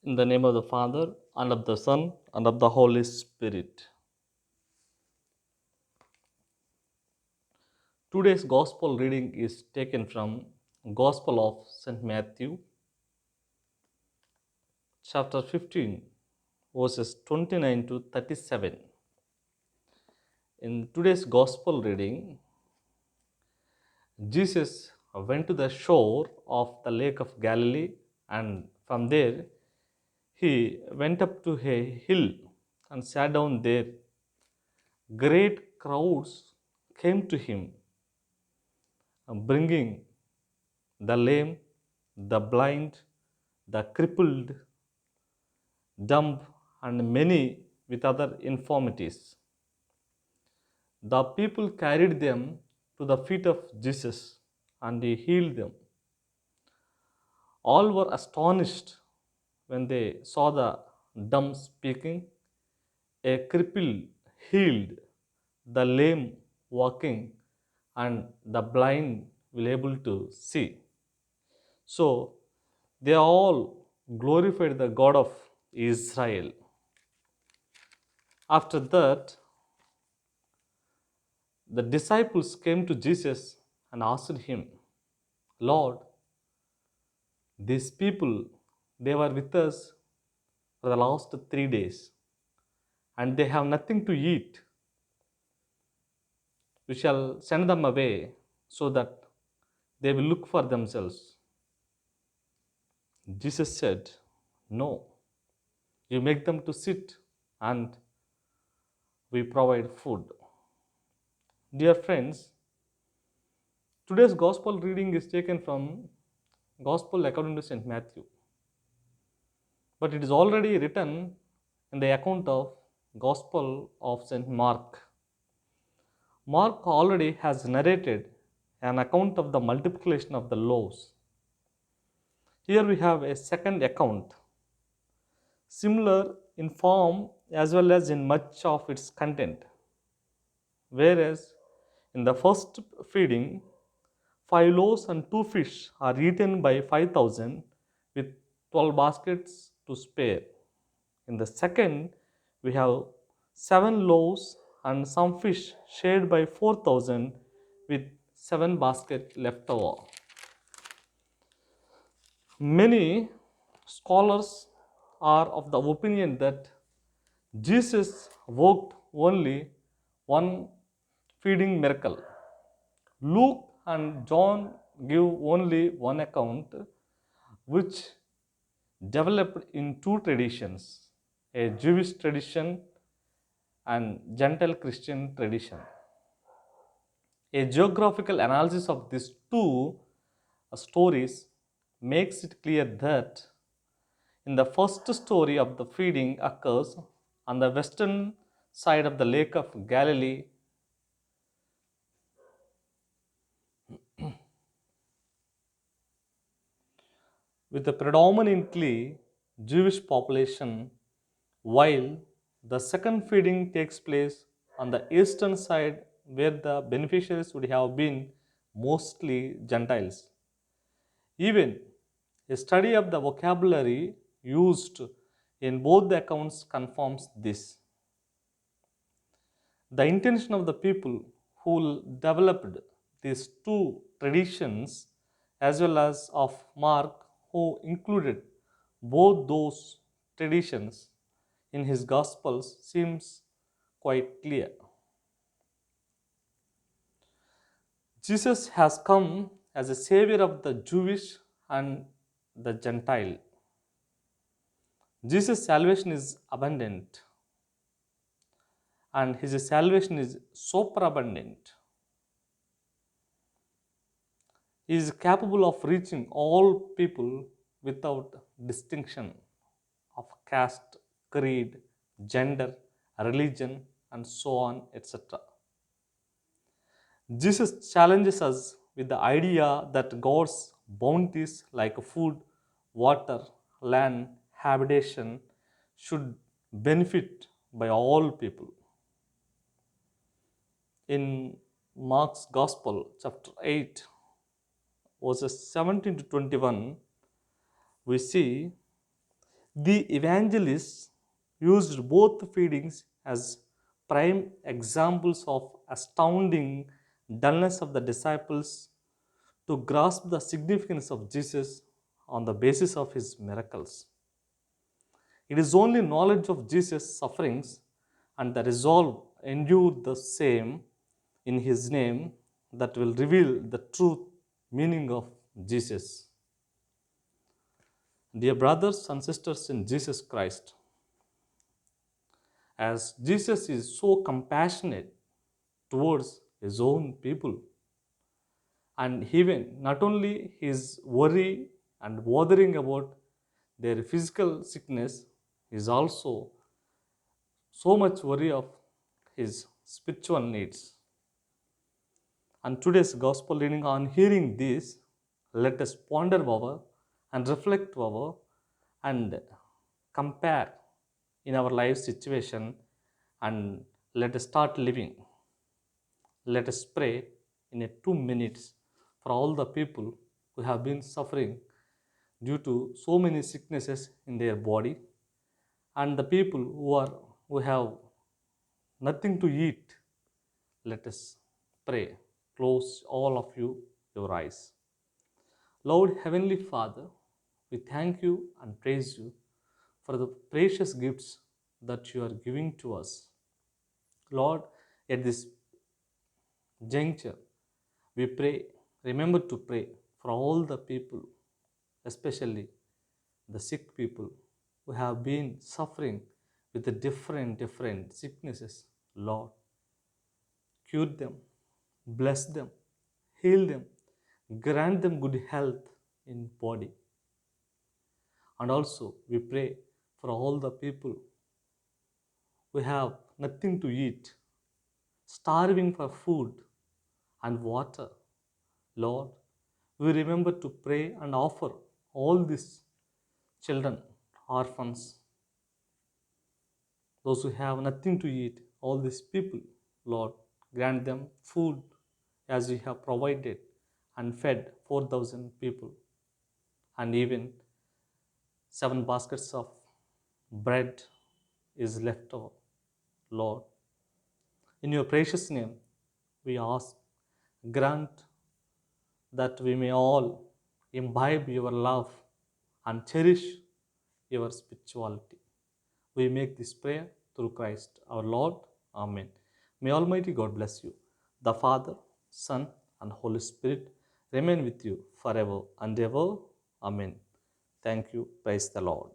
In the name of the Father, and of the Son, and of the Holy Spirit. Today's Gospel reading is taken from Gospel of St. Matthew, chapter 15, verses 29 to 37. In today's Gospel reading, Jesus went to the shore of the Lake of Galilee, and from there he went up to a hill and sat down there. Great crowds came to him, bringing the lame, the blind, the crippled, dumb, and many with other infirmities. The people carried them to the feet of Jesus, and he healed them. All were astonished when they saw the dumb speaking, a cripple healed, the lame walking, and the blind will able to see. So they all glorified the God of Israel. After that, the disciples came to Jesus and asked him, Lord, these people, they were with us for the last 3 days, and they have nothing to eat. We shall send them away so that they will look for themselves. Jesus said, No, you make them to sit, and we provide food. Dear friends, today's gospel reading is taken from Gospel according to St. Matthew, but it is already written in the account of Gospel of St. Mark. Mark already has narrated an account of the multiplication of the loaves. Here we have a second account, similar in form as well as in much of its content. Whereas in the first feeding, 5 loaves and 2 fish are eaten by 5,000 with 12 baskets to spare. In the second, we have 7 loaves and some fish shared by 4,000 with 7 baskets left over. Many scholars are of the opinion that Jesus worked only one feeding miracle. Luke and John give only one account, which developed in two traditions, a Jewish tradition and Gentile Christian tradition. A geographical analysis of these two stories makes it clear that in the first story of the feeding occurs on the western side of the Lake of Galilee, with a predominantly Jewish population, while the second feeding takes place on the eastern side where the beneficiaries would have been mostly Gentiles. Even a study of the vocabulary used in both the accounts confirms this. The intention of the people who developed these two traditions, as well as of Mark, who included both those traditions in his Gospels, seems quite clear. Jesus has come as a savior of the Jewish and the Gentile. Jesus' salvation is abundant, and his salvation is superabundant. He is capable of reaching all people without distinction of caste, creed, gender, religion, and so on, etc. Jesus challenges us with the idea that God's bounties like food, water, land, habitation should benefit by all people. In Mark's Gospel, chapter 8, verses 17 to 21, we see The evangelists used both feedings as prime examples of astounding dullness of the disciples to grasp the significance of Jesus on the basis of his miracles. It is only knowledge of Jesus' sufferings and the resolve endure the same in his name that will reveal the true meaning of Jesus. Dear brothers and sisters in Jesus Christ, as Jesus is so compassionate towards his own people, and even not only his worry and bothering about their physical sickness, he is also so much worry of his spiritual needs. And today's gospel reading, on hearing this, let us ponder over and reflect over and compare in our life situation, and let us start living. Let us pray in a 2 minutes for all the people who have been suffering due to so many sicknesses in their body, and the people who have nothing to eat. Let us pray. Close all of you your eyes. Lord Heavenly Father, we thank you and praise you for the precious gifts that you are giving to us. Lord, at this juncture, we pray, remember to pray for all the people, especially the sick people who have been suffering with the different sicknesses. Lord, cure them, bless them, heal them, grant them good health in body. And also we pray for all the people who have nothing to eat, starving for food and water. Lord, we remember to pray and offer all these children, orphans, those who have nothing to eat, all these people. Lord, grant them food as you have provided and fed 4,000 people, and even 7 baskets of bread is left over. Lord, in your precious name, we ask, grant that we may all imbibe your love and cherish your spirituality. We make this prayer through Christ our Lord. Amen. May Almighty God bless you. The Father, Son, and Holy Spirit remain with you forever and ever. Amen. Thank you. Praise the Lord.